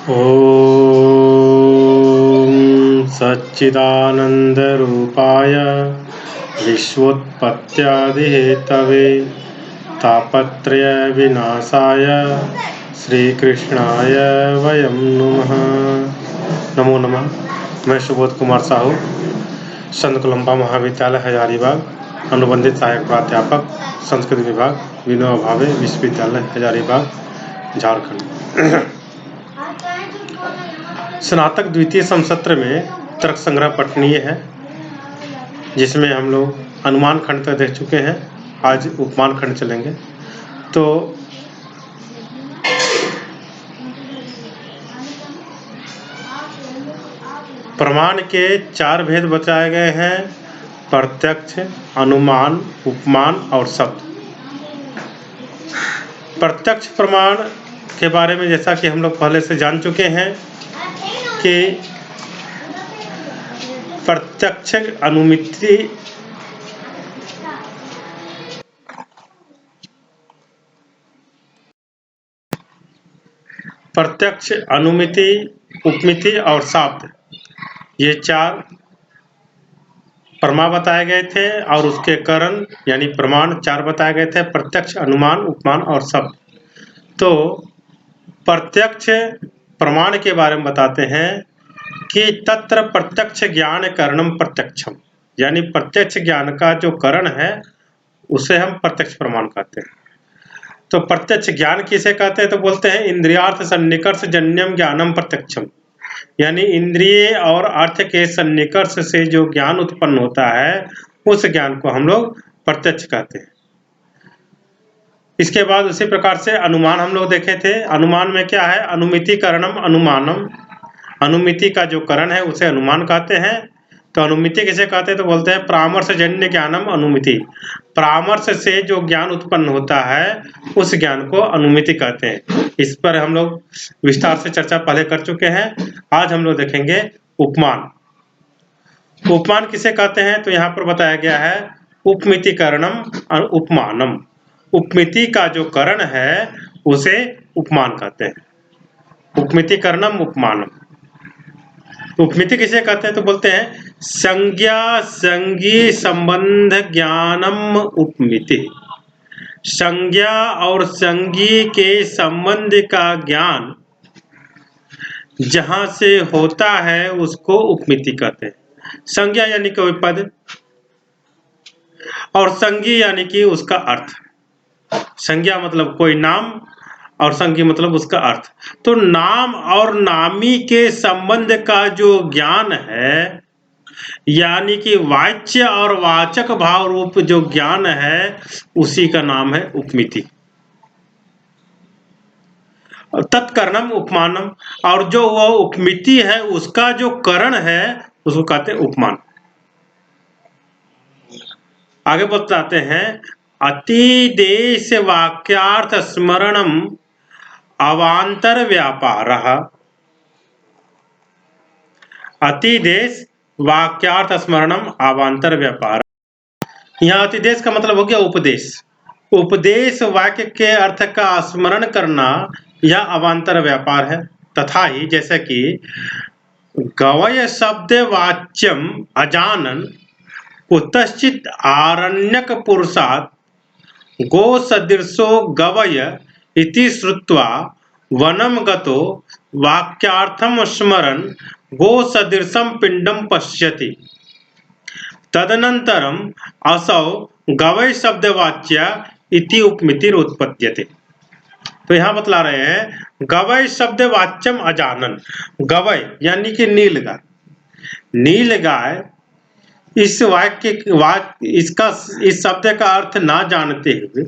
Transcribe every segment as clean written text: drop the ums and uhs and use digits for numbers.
ॐ सच्चिदानन्दरूपाय विश्वोत्पत्त्यादिहेतवे तापत्रयविनाशाय श्रीकृष्णाय वयं नुमः। नमो नमः। मैं सुबोध कुमार साहू, संत कोलंबा महाविद्यालय हजारीबाग, अनुबंधित सहायक प्राध्यापक संस्कृत विभाग, विनोबा भावे विश्वविद्यालय हजारीबाग, झारखंड। स्नातक द्वितीय समसत्र में तर्क संग्रह पठनीय है, जिसमें हम लोग अनुमान खंड तक देख चुके हैं। आज उपमान खंड चलेंगे। तो प्रमाण के 4 भेद बताए गए हैं: प्रत्यक्ष, अनुमान, उपमान और शब्द। प्रत्यक्ष प्रमाण के बारे में जैसा कि हम लोग पहले से जान चुके हैं कि प्रत्यक्ष अनुमिति प्रत्यक्ष, अनुमिति, उपमिति और शाब्द, ये 4 प्रमा बताए गए थे और उसके कारण यानी प्रमाण 4 बताए गए थे: प्रत्यक्ष, अनुमान, उपमान और शब्द। तो प्रत्यक्ष प्रमाण के बारे में बताते हैं कि तत्र प्रत्यक्ष ज्ञान करणम प्रत्यक्षम, यानी प्रत्यक्ष ज्ञान का जो करण है उसे हम प्रत्यक्ष प्रमाण कहते हैं। तो प्रत्यक्ष ज्ञान किसे कहते हैं? तो बोलते हैं इंद्रियार्थ सन्निकर्ष जन्यम ज्ञानम प्रत्यक्षम, यानी इंद्रिय और अर्थ के सन्निकर्ष से जो ज्ञान उत्पन्न होता है उस ज्ञान को हम लोग प्रत्यक्ष कहते हैं। इसके बाद उसी प्रकार से अनुमान हम लोग देखे थे। अनुमान में क्या है? अनुमिति करणम अनुमानम, अनुमिति का जो करण है उसे अनुमान कहते हैं। तो अनुमिति किसे कहते हैं? तो बोलते हैं परामर्श जन्य ज्ञानम अनुमिति, परामर्श से जो ज्ञान उत्पन्न होता है उस ज्ञान को अनुमिति कहते हैं। इस पर हम लोग विस्तार से चर्चा पहले कर चुके हैं। आज हम लोग देखेंगे उपमान। उपमान किसे कहते हैं? तो यहाँ पर बताया गया है उपमिति करणम और उपमानम, उपमिति का जो करण है उसे उपमान कहते हैं। उपमिति करणम उपमानम। उपमिति किसे कहते हैं? तो बोलते हैं संज्ञा संगी संबंध ज्ञानम उपमिति, संज्ञा और संगी के संबंध का ज्ञान जहां से होता है उसको उपमिति कहते हैं। संज्ञा यानी कोई पद और संगी यानी कि उसका अर्थ। संज्ञा मतलब कोई नाम और संगी मतलब उसका अर्थ। तो नाम और नामी के संबंध का जो ज्ञान है, यानी कि वाच्य और वाचक भाव रूप जो ज्ञान है, उसी का नाम है उपमिति। तत्करणम उपमानम, और जो वह उपमिति है उसका जो करण है उसको कहते हैं उपमान। आगे बताते हैं अतिदेश वाक्यार्थ स्मरणम अवांतर व्यापारः। अतिदेश वाक्यार्थ स्मरणम अवांतर व्यापार। यहाँ अतिदेश का मतलब हो गया उपदेश। उपदेश वाक्य के अर्थ का स्मरण करना यह अवांतर व्यापार है। तथा ही जैसे कि गवय शब्द वाच्यम अजानन कुतश्चित आरण्यक पुरुषात् गो सदृशो गवय इति श्रुत्वा वनम गतो वाक्यार्थम स्मरन् गो सदृशम पिंडम पश्यति तदनंतरम असौ गवय शब्द वाच्य इति उपमितिर उत्पद्यते। तो यहाँ बतला रहे हैं गवय शब्द वाच्यम अजानन। गवय यानी कि नीलगाय। नीलगाय इस इस शब्द का अर्थ ना जानते हुए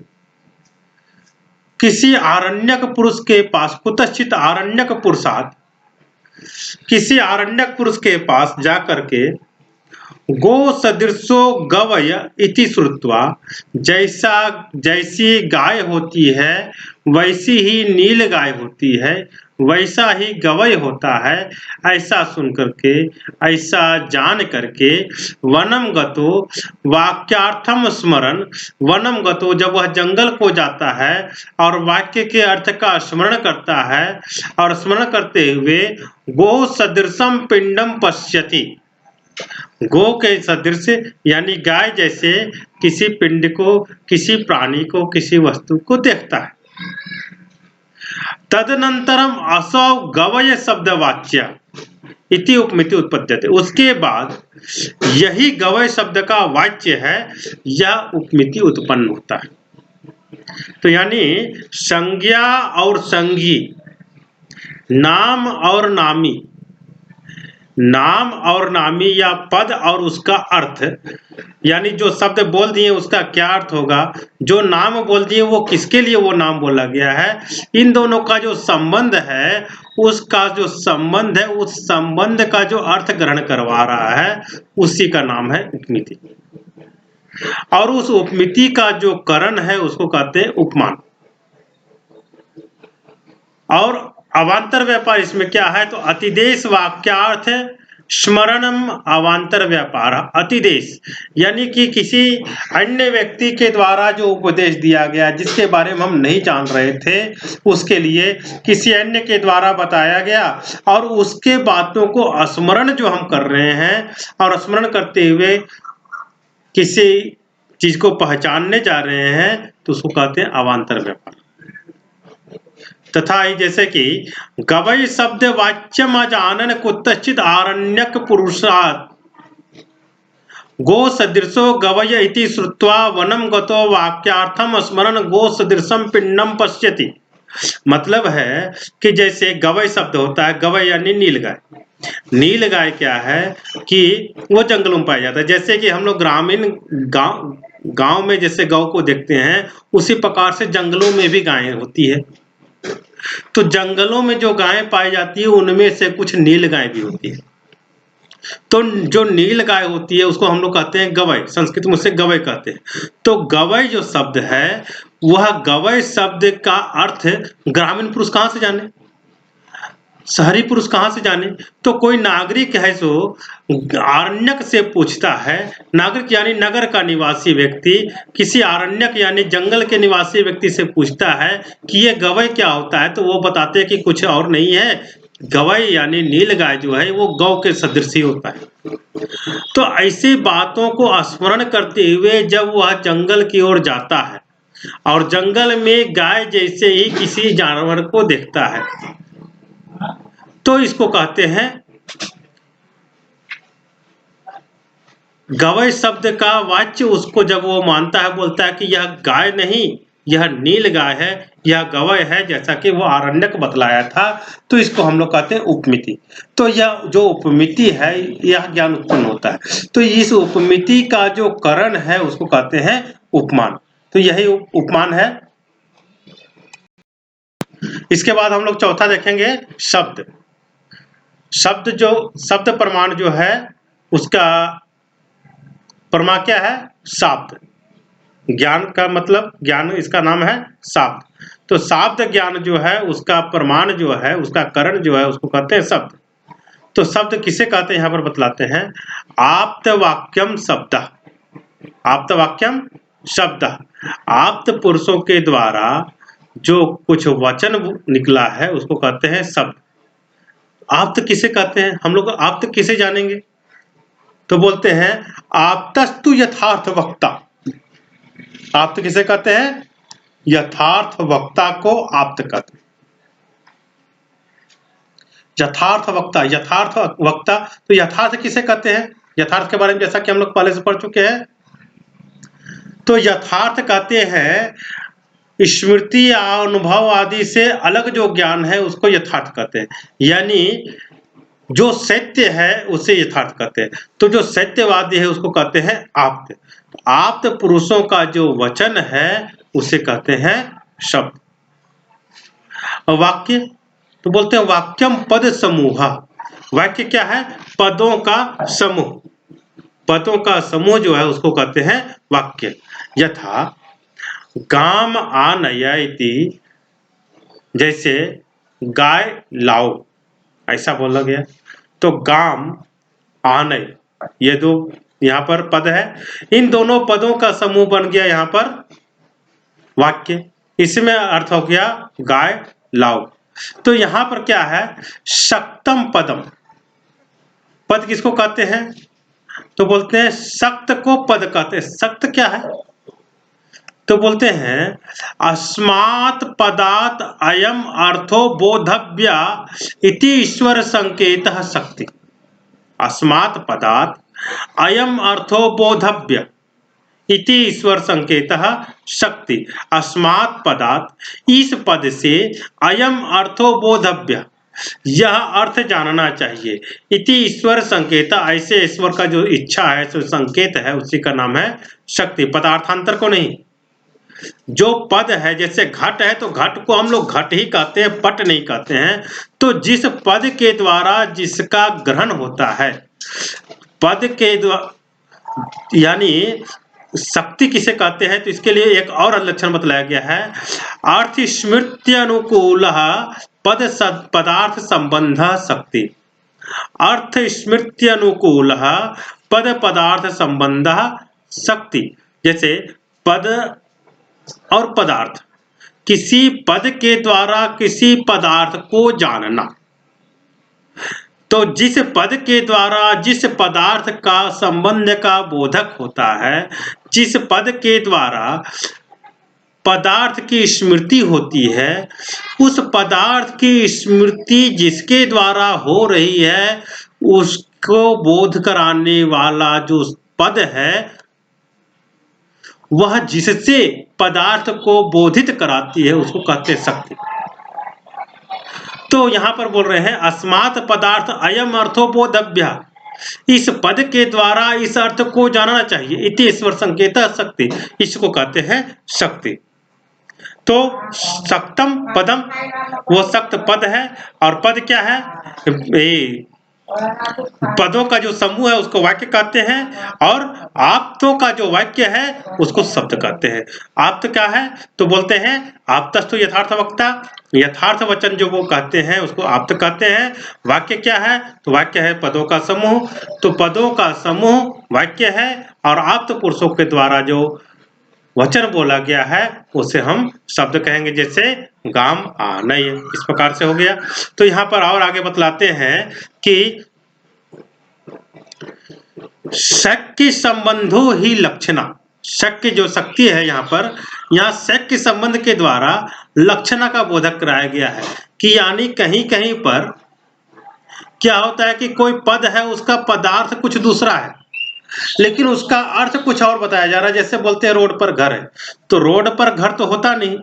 किसी आरण्यक पुरुष के पास, कुतश्चित आरण्यक पुरुषात्, किसी आरण्यक पुरुष के पास जाकर के गो सदृशो गवय इति श्रुत्वा, जैसी गाय होती है वैसी ही नील गाय होती है, वैसा ही गवय होता है, ऐसा सुन करके, ऐसा जान करके, वनम गतो वाक्यार्थम स्मरण, वनम गतो जब वह जंगल को जाता है और वाक्य के अर्थ का स्मरण करता है, और स्मरण करते हुए गो सदृशम पिंडम पश्यति, गो के सदृश यानी गाय जैसे किसी पिंड को, किसी प्राणी को, किसी वस्तु को देखता है। तदनंतरम असौ गवय शब्द वाच्य इति उपमिति उत्पद्यते, उसके बाद यही गवय शब्द का वाच्य है, यह उपमिति उत्पन्न होता है। तो यानी संज्ञा और संज्ञी, नाम और नामी, नाम और नामी या पद और उसका अर्थ, यानी जो शब्द बोल दिए उसका क्या अर्थ होगा, जो नाम बोल दिए वो किसके लिए वो नाम बोला गया है, इन दोनों का जो संबंध है, उसका जो संबंध है, उस संबंध का जो अर्थ ग्रहण करवा रहा है, उसी का नाम है उपमिति। और उस उपमिति का जो करण है उसको कहते हैं उपमान। और अवांतर व्यापार इसमें क्या है, तो अतिदेश वाक्यार्थ स्मरणम अवांतर व्यापार। अतिदेश यानी कि किसी अन्य व्यक्ति के द्वारा जो उपदेश दिया गया, जिसके बारे में हम नहीं जान रहे थे, उसके लिए किसी अन्य के द्वारा बताया गया, और उसके बातों को स्मरण जो हम कर रहे हैं, और स्मरण करते हुए किसी चीज को पहचानने जा रहे हैं, तो उसको कहते हैं अवांतर व्यापार। तथा ही जैसे कि गवय शब्द वाच्यम अजानन कुतश्चित आरण्यक पुरुषात्, गो सदृशो गवय इति श्रुत्वा वनम गतो वाक्यार्थम स्मरण गो सदृशम पिंडम पश्यति। मतलब है कि जैसे गवय शब्द होता है, गवय यानी नील गाय। नील गाय क्या है कि वो जंगलों में पाया जाता है। जैसे कि हम लोग ग्रामीण गांव में जैसे गौ को देखते हैं, उसी प्रकार से जंगलों में भी गायें होती है। तो जंगलों में जो गायें पाई जाती है उनमें से कुछ नील गाय भी होती है। तो जो नील गाय होती है उसको हम लोग कहते हैं गवय, संस्कृत में उसे गवय कहते हैं। तो गवय जो शब्द है, वह गवय शब्द का अर्थ ग्रामीण पुरुष कहाँ से जाने, शहरी पुरुष कहाँ से जाने। तो कोई नागरिक है जो आरण्यक से पूछता है, नागरिक यानी नगर का निवासी व्यक्ति किसी आरण्यक यानी जंगल के निवासी व्यक्ति से पूछता है कि ये गवय क्या होता है, तो वो बताते हैं कि कुछ और नहीं है, गवय यानी नील गाय जो है वो गौ के सदृश ही होता है। तो ऐसी बातों को स्मरण करते हुए जब वह जंगल की ओर जाता है और जंगल में गाय जैसे ही किसी जानवर को देखता है, तो इसको कहते हैं गवय शब्द का वाच्य। उसको जब वो मानता है, बोलता है कि यह गाय नहीं, यह नील गाय है, यह गवय है, जैसा कि वो आरण्यक बतलाया था, तो इसको हम लोग कहते हैं उपमिति। तो यह जो उपमिति है, यह ज्ञान उत्पन्न होता है। तो इस उपमिति का जो करण है उसको कहते हैं उपमान। तो यही उपमान है। इसके बाद हम लोग चौथा देखेंगे शब्द। शब्द प्रमाण जो है उसका प्रमाण क्या है, शाब्द। ज्ञान का मतलब, ज्ञान इसका नाम है शाब्द। तो शाब्द ज्ञान जो है उसका प्रमाण जो है, उसका करण जो है, उसको कहते हैं शब्द। तो शब्द किसे कहते हैं यहाँ पर बतलाते हैं, आप्त वाक्यम शब्द। आप्त वाक्यम शब्द, आप्त पुरुषों के द्वारा जो कुछ वचन निकला है उसको कहते हैं शब्द। आप्त किसे कहते हैं, हम लोग आप्त किसे जानेंगे, तो बोलते हैं आप्तस्तु यथार्थ वक्ता। आप्त किसे कहते हैं, यथार्थ वक्ता को आप्त कहते हैं। यथार्थ वक्ता, यथार्थ वक्ता। तो यथार्थ किसे कहते हैं, यथार्थ के बारे में जैसा कि हम लोग पहले से पढ़ चुके हैं। तो यथार्थ कहते हैं स्मृति या अनुभव आदि से अलग जो ज्ञान है उसको यथार्थ कहते हैं। यानी जो सत्य है उसे यथार्थ कहते हैं। तो जो सत्यवादी है उसको कहते हैं आप्त। आप्त पुरुषों का जो वचन है उसे कहते हैं शब्द। वाक्य तो बोलते हैं वाक्यम पद समूह। वाक्य क्या है, पदों का समूह। पदों का समूह जो है उसको कहते हैं वाक्य। यथा गाम आनय इति, जैसे गाय लाओ, ऐसा बोला गया। तो गाम आनय, ये दो यहाँ पर पद है, इन दोनों पदों का समूह बन गया यहाँ पर वाक्य। इसमें अर्थ हो गया गाय लाओ। तो यहाँ पर क्या है, सक्तम पदम। पद किसको कहते हैं, तो बोलते हैं सक्त को पद कहते हैं। सक्त क्या है, तो बोलते हैं अस्मात् पदात् अयम अर्थो बोधव्य इति ईश्वर संकेतः शक्ति। अस्मात् पदात् अयम अर्थो बोधव्य इति ईश्वर संकेतः शक्ति। अस्मात् पदात्, इस पद से, अयम अर्थो बोधव्य, यह अर्थ जानना चाहिए, इति ईश्वर संकेत, ऐसे ईश्वर का जो इच्छा है, जो संकेत है, उसी का नाम है शक्ति। पदार्थांतर को नहीं। जो पद है, जैसे घट है तो घट को हम लोग घट ही कहते हैं, पट नहीं कहते हैं। तो जिस पद के द्वारा जिसका ग्रहण होता है, पद के द्वारा, यानी शक्ति किसे कहते हैं, तो इसके लिए एक और लक्षण बतलाया गया है। अर्थ स्मृति अनुकूल पद पदार्थ संबंध शक्ति। अर्थ स्मृति अनुकूल पद पदार्थ संबंध शक्ति। जैसे पद और पदार्थ, किसी पद के द्वारा किसी पदार्थ को जानना। तो जिस पद के द्वारा जिस पदार्थ का संबंध का बोधक होता है, जिस पद के द्वारा पदार्थ की स्मृति होती है, उस पदार्थ की स्मृति जिसके द्वारा हो रही है, उसको बोध कराने वाला जो पद है, वह जिससे पदार्थ को बोधित कराती है, उसको कहते हैं शक्ति। तो यहां पर बोल रहे हैं अस्मात् पदार्थ अयम अर्थो बोधव्य, इस पद के द्वारा इस अर्थ को जानना चाहिए, इति ईश्वर संकेत शक्ति, इसको कहते हैं शक्ति। तो सक्तम पदम, वो सक्त पद है, और पद क्या है, पदों का जो समूह है उसको वाक्य कहते हैं, और आप्तों का जो वाक्य है उसको शब्द कहते हैं। आप्त क्या है, तो बोलते हैं आप्तस्तु यथार्थ वक्ता, यथार्थ वचन जो वो कहते हैं उसको आप्त कहते हैं। वाक्य क्या है, तो वाक्य है पदों का समूह, तो पदों का समूह वाक्य है, और आप्त पुरुषों के द्वारा जो वचन बोला गया है उसे हम शब्द कहेंगे। जैसे गाम आनय, इस प्रकार से हो गया। तो यहाँ पर और आगे बतलाते हैं कि शक्ति संबंधो ही लक्षणा, शक्ति जो शक्ति है यहाँ पर, यहाँ शक्ति संबंध के द्वारा लक्षणा का बोधक कराया गया है। कि यानी कहीं कहीं पर क्या होता है कि कोई पद है, उसका पदार्थ कुछ दूसरा है, लेकिन उसका अर्थ कुछ और बताया जा रहा है। जैसे बोलते हैं रोड पर घर है, तो रोड पर घर तो होता नहीं,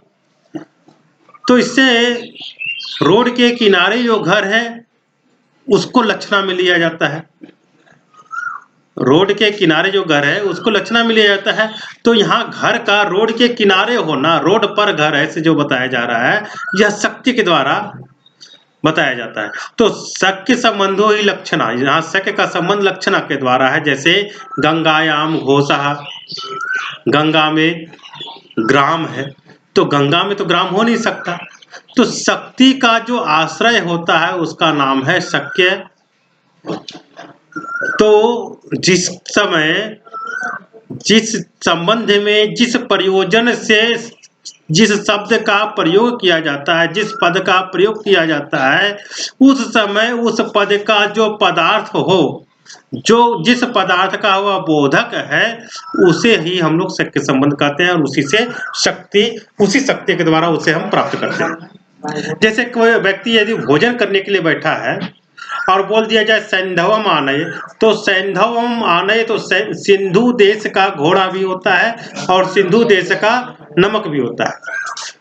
तो इससे रोड के किनारे जो घर है उसको लक्षणा में लिया जाता है। रोड के किनारे जो घर है उसको लक्षणा में लिया जाता है। तो यहाँ घर का रोड के किनारे होना, रोड पर घर ऐसे जो बताया जा रहा है, यह शक्ति के द्वारा बताया जाता है। तो शक्य संबंधो ही लक्षणा, यहाँ शक्य का संबंध लक्षणा के द्वारा है। जैसे गंगायाम घोषः, गंगा में ग्राम है, तो गंगा में तो ग्राम हो नहीं सकता, तो शक्ति का जो आश्रय होता है उसका नाम है शक्य। तो जिस समय जिस संबंध में जिस प्रयोजन से जिस शब्द का प्रयोग किया जाता है, जिस पद का प्रयोग किया जाता है, उस समय उस पद का जो पदार्थ हो, जो जिस पदार्थ का वह बोधक है, उसे ही हम लोग शक्ति संबंध कहते हैं, और उसी से शक्ति, उसी शक्ति के द्वारा उसे हम प्राप्त करते हैं। जैसे कोई व्यक्ति यदि भोजन करने के लिए बैठा है और बोल दिया जाए सैंधवम आनय, तो सैंधवम आनय, तो सिंधु देश का घोड़ा भी होता है और सिंधु देश का नमक भी होता है।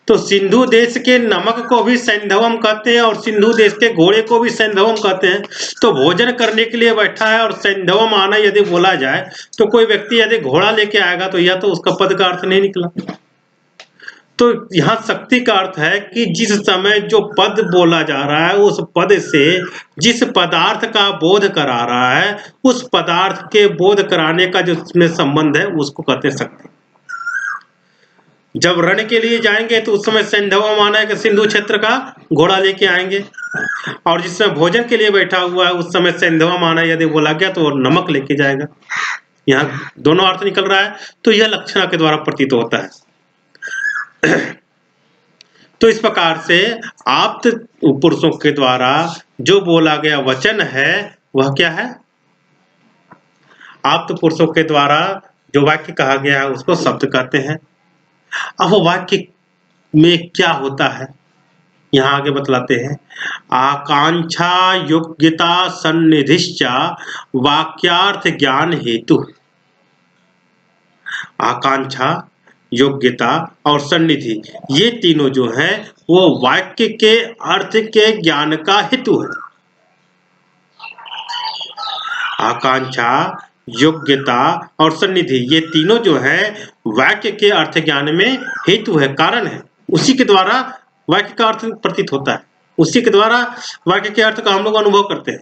तो सिंधु देश के नमक को भी सैंधवम कहते हैं और सिंधु देश के घोड़े को भी सैंधवम कहते हैं। तो भोजन करने के लिए बैठा है और सैंधवम आनय यदि बोला जाए, तो कोई व्यक्ति यदि घोड़ा लेके आएगा तो यह तो उसका पद का अर्थ नहीं निकला। तो यहाँ शक्ति का अर्थ है कि जिस समय जो पद बोला जा रहा है उस पद से जिस पदार्थ का बोध करा रहा है उस पदार्थ के बोध कराने का जो उसमें संबंध है उसको कहते हैं शक्ति। जब रण के लिए जाएंगे तो उस समय सैंधव माना है कि सिंधु क्षेत्र का घोड़ा लेके आएंगे, और जिस समय भोजन के लिए बैठा हुआ है उस समय सैंधव माना यदि बोला गया तो नमक लेके जाएगा। यहाँ दोनों अर्थ निकल रहा है, तो यह लक्षणा के द्वारा प्रतीत होता है। तो इस प्रकार से आप्त पुरुषों के द्वारा जो बोला गया वचन है वह क्या है? आप्त पुरुषों के द्वारा जो वाक्य कहा गया है उसको शब्द कहते हैं। अब वो वाक्य में क्या होता है यहाँ आगे बतलाते हैं। आकांक्षा योग्यता सन्निधिश्चा वाक्यार्थ ज्ञान हेतु। आकांक्षा, योग्यता और सन्निधि ये तीनों जो है वो वाक्य के अर्थ के ज्ञान का हेतु है। आकांक्षा, योग्यता और सन्निधि ये तीनों जो है वाक्य के अर्थ ज्ञान में हेतु है, कारण है। उसी के द्वारा वाक्य का अर्थ प्रतीत होता है, उसी के द्वारा वाक्य के अर्थ का हम लोग अनुभव करते हैं।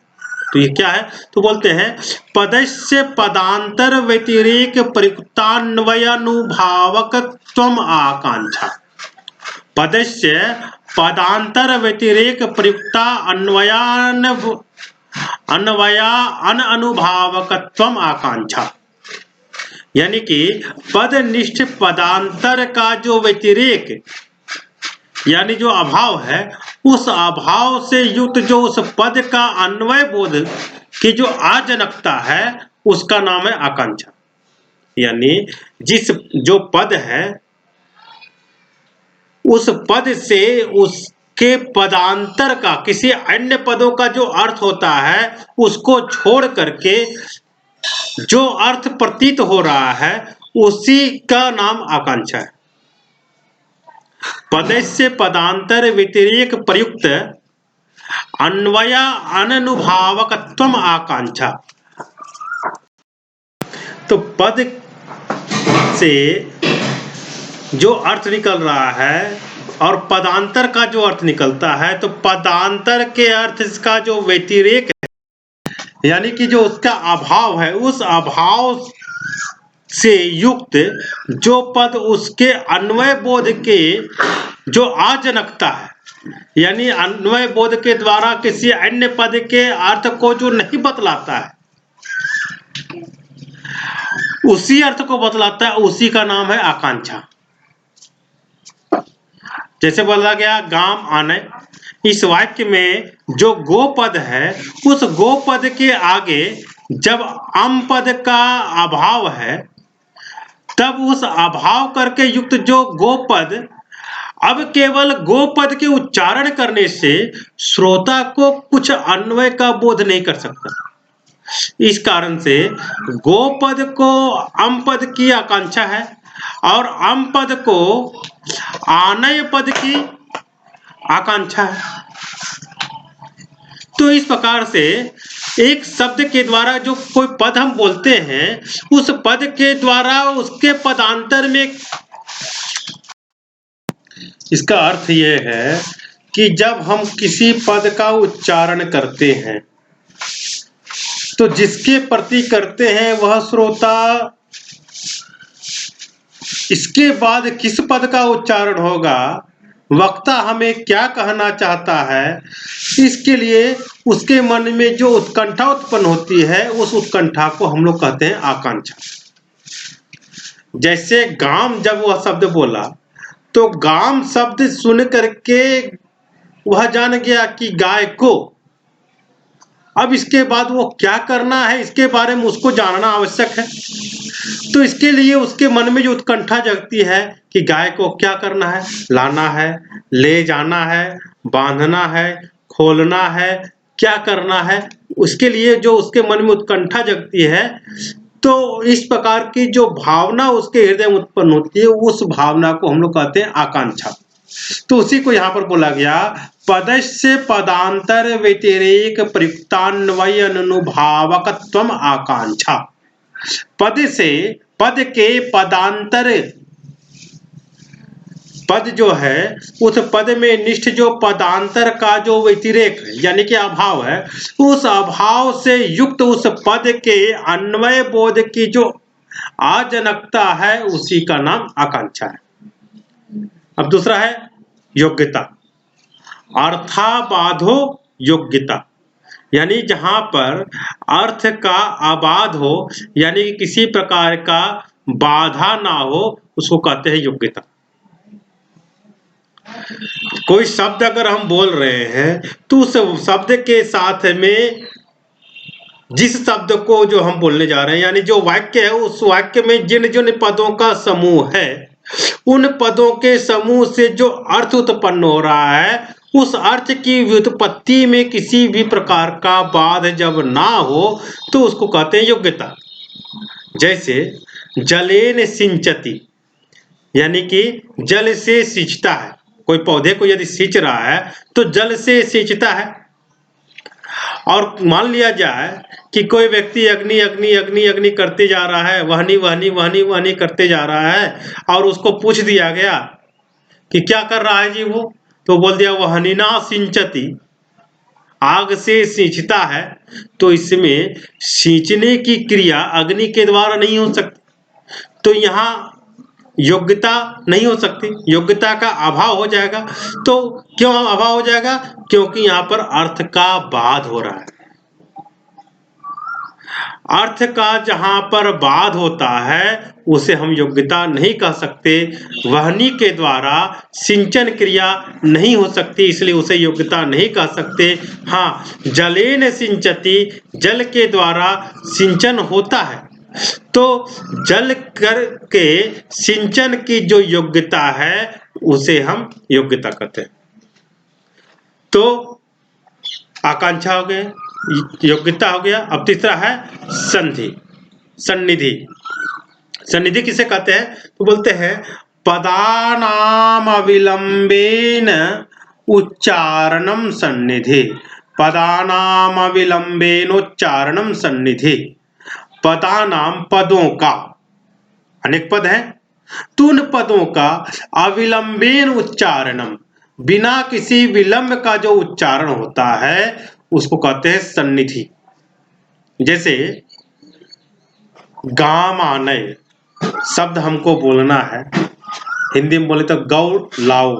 तो ये क्या है? तो बोलते हैं पदस्य पदांतर व्यतिरेक प्रयुक्तान्वयानुभावकत्वम आकांक्षा। पदस्य पदांतर व्यतिरेक प्रयुक्ता अनुभावकत्वम आकांक्षा, यानी कि पदनिष्ठ पदांतर का जो व्यतिरेक यानी जो अभाव है उस अभाव से युक्त जो उस पद का अन्वय बोध की जो आजनकता है उसका नाम है आकांक्षा। यानी जिस जो पद है उस पद से उसके पदांतर का किसी अन्य पदों का जो अर्थ होता है उसको छोड़ करके जो अर्थ प्रतीत हो रहा है उसी का नाम आकांक्षा है। पदस्य पदांतर व्यतिरेक प्रयुक्त अन्वय अनुभवावकत्वम आकांक्षा। तो पद से जो अर्थ निकल रहा है और पदांतर का जो अर्थ निकलता है, तो पदांतर के अर्थ का जो व्यतिरेक है यानी कि जो उसका अभाव है उस अभाव से युक्त जो पद उसके अन्वय बोध के जो आजनकता है, यानी अन्वय बोध के द्वारा किसी अन्य पद के अर्थ को जो नहीं बतलाता है उसी अर्थ को बतलाता है, उसी का नाम है आकांक्षा। जैसे बोला गया गाम आने, इस वाक्य में जो गो पद है उस गो पद के आगे जब अम पद का अभाव है तब उस अभाव करके युक्त जो गो पद अब केवल गो पद के उच्चारण करने से श्रोता को कुछ अन्वय का बोध नहीं कर सकता। इस कारण से गो पद को अम पद की आकांक्षा है और अम पद को आनय पद की आकांक्षा है। तो इस प्रकार से एक शब्द के द्वारा जो कोई पद हम बोलते हैं उस पद के द्वारा उसके पदांतर में, इसका अर्थ यह है कि जब हम किसी पद का उच्चारण करते हैं तो जिसके प्रति करते हैं वह श्रोता इसके बाद किस पद का उच्चारण होगा, वक्ता हमें क्या कहना चाहता है, इसके लिए उसके मन में जो उत्कंठा उत्पन्न होती है उस उत्कंठा को हम लोग कहते हैं आकांक्षा। जैसे गाम जब वह शब्द बोला तो गाम शब्द सुन करके वह जान गया कि गाय को, अब इसके बाद वो क्या करना है इसके बारे में उसको जानना आवश्यक है। तो इसके लिए उसके मन में जो उत्कंठा जगती है कि गाय को क्या करना है, लाना है, ले जाना है, बांधना है, खोलना है, क्या करना है, उसके लिए जो उसके मन में उत्कंठा जगती है, तो इस प्रकार की जो भावना उसके हृदय में उत्पन्न होती है उस भावना को हम लोग कहते हैं आकांक्षा। तो उसी को यहाँ पर बोला गया पदस्य पदांतर व्यतिरेक प्रयुक्तान्वय अनुभावकत्वम आकांक्षा। पद से पद के पदांतर पद जो है उस पद में निष्ठ जो पदांतर का जो व्यतिरेक यानी कि अभाव है, उस अभाव से युक्त उस पद के अन्वय बोध की जो आजनकता है उसी का नाम आकांक्षा है। अब दूसरा है योग्यता। अर्थाबाधो योग्यता, यानी जहां पर अर्थ का अबाध हो यानी कि किसी प्रकार का बाधा ना हो उसको कहते हैं योग्यता। कोई शब्द अगर हम बोल रहे हैं तो उस शब्द के साथ में जिस शब्द को जो हम बोलने जा रहे हैं यानी जो वाक्य है उस वाक्य में जिन जिन पदों का समूह है उन पदों के समूह से जो अर्थ उत्पन्न हो रहा है उस अर्थ की व्युत्पत्ति में किसी भी प्रकार का बाध जब ना हो तो उसको कहते हैं योग्यता। जैसे जलेन सिंचती, यानी कि जल से सींचता है। कोई पौधे को यदि सींच रहा है तो जल से सींचता है। और मान लिया जाए कि कोई व्यक्ति अग्नि अग्नि अग्नि अग्नि करते जा रहा है, वहनी वहनी वहनी वहनी करते जा रहा है, और उसको पूछ दिया गया कि क्या कर रहा है जी वो, तो बोल दिया वहनिना सिंचती, आग से सींचता है। तो इसमें सींचने की क्रिया अग्नि के द्वारा नहीं हो सकती, तो यहाँ योग्यता नहीं हो सकती, योग्यता का अभाव हो जाएगा। तो क्यों अभाव हो जाएगा? क्योंकि यहाँ पर अर्थ का बाध हो रहा है। अर्थ का जहां पर बाध होता है उसे हम योग्यता नहीं कह सकते। वहनी के द्वारा सिंचन क्रिया नहीं हो सकती, इसलिए उसे योग्यता नहीं कह सकते। हाँ, जलेन सिंचती, जल के द्वारा सिंचन होता है, तो जल करके सिंचन की जो योग्यता है उसे हम योग्यता कहते हैं। तो आकांक्षा हो गया, योग्यता हो गया। अब तीसरा है संधि, सन्निधि। सन्निधि किसे कहते हैं? तो बोलते हैं पदानाम अविलंबेन उच्चारणम सन्निधि। पदानाम अविलंबेन उच्चारणम सन्निधि। पदानाम, पदों का, अनेक पद हैं, तो उन पदों का अविलंबेन उच्चारणम, बिना किसी विलंब का जो उच्चारण होता है उसको कहते हैं सन्निधि। जैसे गाम आनय शब्द हमको बोलना है, हिंदी में बोले तो गौ लाओ,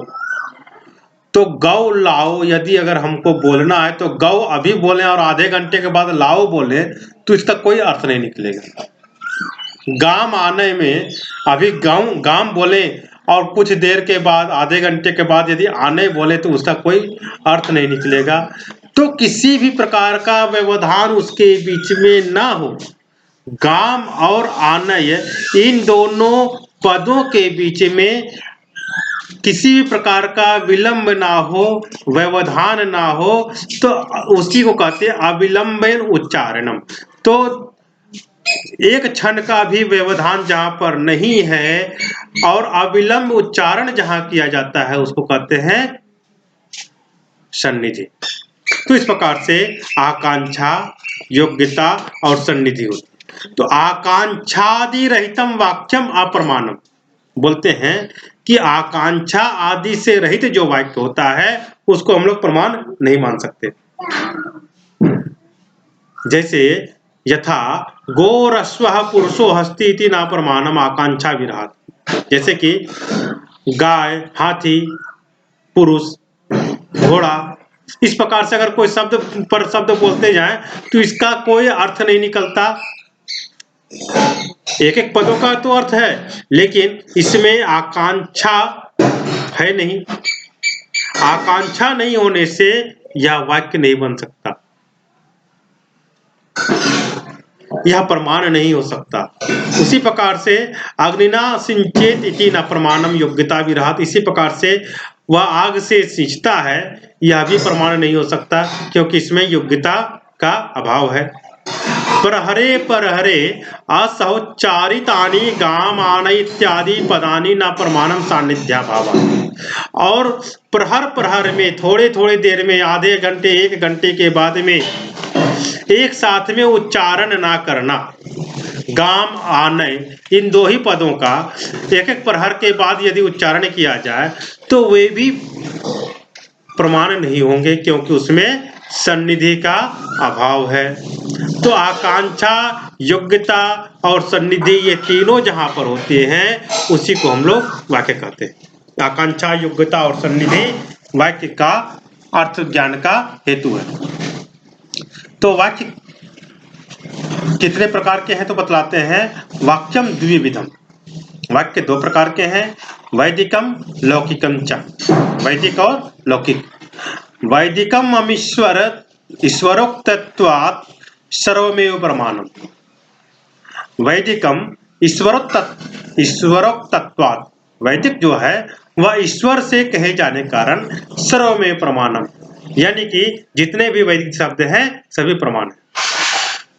तो गौ लाओ यदि अगर हमको बोलना है तो गौ अभी बोले और आधे घंटे के बाद लाओ बोले तो इसका कोई अर्थ नहीं निकलेगा। गाम आने में अभी गाँव गाम बोले और कुछ देर के बाद आधे घंटे के बाद यदि आने बोले तो उसका कोई अर्थ नहीं निकलेगा। तो किसी भी प्रकार का व्यवधान उसके बीच में ना हो। गाम और आनय, इन दोनों पदों के बीच में किसी भी प्रकार का विलंब ना हो, व्यवधान ना हो, तो उसी को कहते हैं अविलंबन उच्चारणम। तो एक क्षण का भी व्यवधान जहां पर नहीं है और अविलंब उच्चारण जहां किया जाता है उसको कहते हैं सन्निधि। तो इस प्रकार से आकांक्षा, योग्यता और सन्निधि होती। तो आकांक्षादि रहितम वाक्यम अप्रमाणम, बोलते हैं कि आकांक्षा आदि से रहित जो वाक्य होता है उसको हम लोग प्रमाण नहीं मान सकते। जैसे यथा गोरस्वः पुरुषो हस्ति इति न प्रमाणम आकांक्षा विरहात, जैसे कि गाय, हाथी, पुरुष, घोड़ा, इस प्रकार से अगर कोई शब्द पर शब्द बोलते जाएं तो इसका कोई अर्थ नहीं निकलता। एक एक पदों का तो अर्थ है लेकिन इसमें आकांक्षा है नहीं। आकांक्षा नहीं होने से यह वाक्य नहीं बन सकता, यह प्रमाण नहीं हो सकता। उसी प्रकार से अग्निना सिंचेत इति न प्रमाणम योग्यता विरहात, इसी प्रकार से वह आग से सींचता है, यह भी प्रमाण नहीं हो सकता क्योंकि इसमें योग्यता का अभाव है। प्रहरे प्रहरे असहोच्चारितानि गामान इत्यादि पदानि न प्रमाणम सान्निध्याभाव। और प्रहर प्रहर में थोड़े थोड़े देर में, आधे घंटे एक घंटे के बाद में एक साथ में उच्चारण ना करना, गाम आने, इन दो ही पदों का एक एक प्रहर के बाद यदि उच्चारण किया जाए तो वे भी प्रमाण नहीं होंगे, क्योंकि उसमें सन्निधि का अभाव है। तो आकांक्षा, योग्यता और सन्निधि ये तीनों जहां पर होते हैं उसी को हम लोग वाक्य कहते हैं। आकांक्षा, योग्यता और सन्निधि वाक्य का अर्थ ज्ञान का हेतु है। तो वाक्य कितने प्रकार के हैं तो बतलाते हैं। वाक्यम द्विविधम, वाक्य दो प्रकार के हैं। वैदिकम लौकिकम च, वैदिक और लौकिक। वैदिकम अमीश्वर ईश्वरोक्तत्वात् सर्वमेव प्रमाणम। वैदिकम ईश्वरोक्तत्वात्, वैदिक जो है वह ईश्वर से कहे जाने कारण सर्वमेव प्रमाणम, यानी कि जितने भी वैदिक शब्द हैं सभी प्रमाण हैं।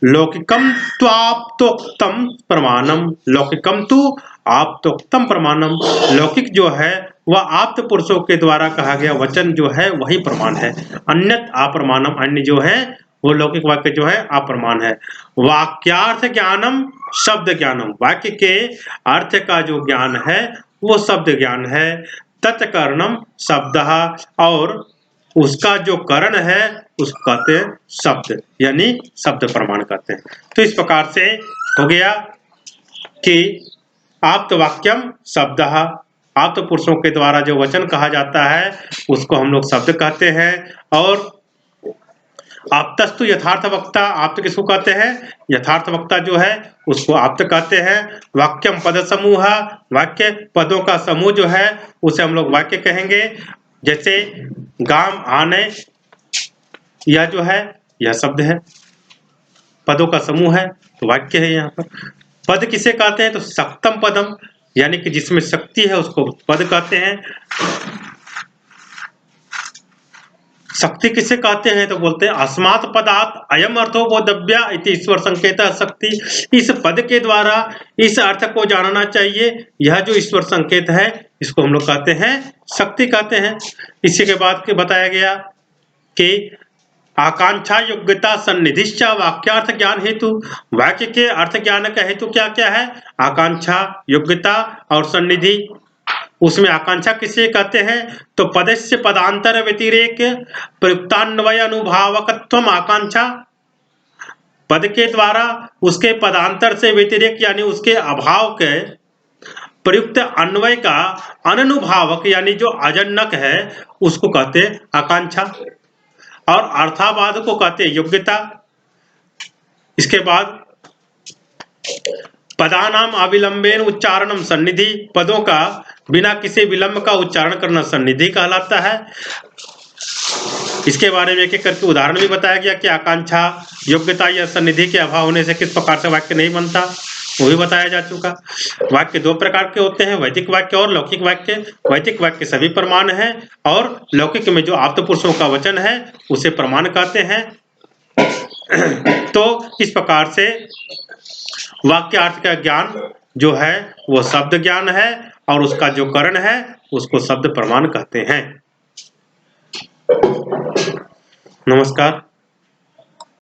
लौकिकम त्वाप्तोक्तम प्रमाणम, लौकिकम तु आप्तोक्तम प्रमाणम, लौकिक जो है वह आप्त पुरुषों के द्वारा कहा गया वचन जो है वही प्रमाण है। अन्यत अप्रमाणम, अन्य जो है वो लौकिक वाक्य जो है अप्रमाण है। वाक्यार्थ ज्ञानम शब्द ज्ञानम, वाक्य के अर्थ का जो ज्ञान है वो शब्द ज्ञान है। तत्कर्णम शब्द, और उसका जो करण है उसको कहते हैं शब्द, यानी शब्द प्रमाण कहते हैं। तो इस प्रकार से हो गया कि आप्त वाक्यम शब्द, आप्त पुरुषों के द्वारा जो वचन कहा जाता है उसको हम लोग शब्द कहते हैं। और आप्तस्तु यथार्थ वक्ता, आप्त किसको कहते हैं? यथार्थ वक्ता जो है उसको आप्त कहते हैं। वाक्यम पद समूह, वाक्य पदों का समूह जो है उसे हम लोग वाक्य कहेंगे। जैसे गाम आने, यह जो है यह शब्द है, पदों का समूह है तो वाक्य है। यहाँ पर पद किसे कहते हैं तो सक्तम पदम, यानी कि जिसमें शक्ति है उसको पद कहते हैं। शक्ति किसे कहते हैं तो बोलते हैं अस्मात् पदात् अयम अर्थो बोधव्य इति ईश्वर संकेत शक्ति, इस पद के द्वारा इस अर्थ को जानना चाहिए, यह जो ईश्वर संकेत है इसको हम लोग कहते हैं शक्ति कहते हैं। इसी के बाद के बताया गया कि आकांक्षा, योग्यता, सन्निधिश्च वाक्यार्थ ज्ञान हेतु, वाक्य के अर्थ ज्ञान का हेतु क्या क्या है? आकांक्षा, योग्यता और सन्निधि। उसमें आकांक्षा किसे कहते हैं तो पदस्य पदांतर व्यतिरेक प्रयुक्तान्वय अनुभावकत्वम आकांक्षा, पद के द्वारा उसके पदांतर से व्यतिरेक यानी उसके अभाव के प्रयुक्त अन्वय का अननुभावक यानी जो अजन्नक है उसको कहते हैं आकांक्षा। और अर्थावाद को कहते हैं योग्यता। इसके बाद पदानाम अविलंबेन उच्चारणम सन्निधि, पदों का बिना किसी विलंब का उच्चारण करना सन्निधि कहलाता है। इसके बारे में एक एक करके उदाहरण भी बताया गया कि आकांक्षा, योग्यता या सन्निधि के अभाव होने से किस प्रकार से वाक्य नहीं बनता, वो भी बताया जा चुका। वाक्य दो प्रकार के होते हैं, वैदिक वाक्य और लौकिक वाक्य। वैदिक वाक्य सभी प्रमाण है और लौकिक में जो आप्त पुरुषों का वचन है उसे प्रमाण कहते हैं। तो इस प्रकार से वाक्यार्थ का ज्ञान जो है वो शब्द ज्ञान है और उसका जो करण है उसको शब्द प्रमाण कहते हैं। नमस्कार।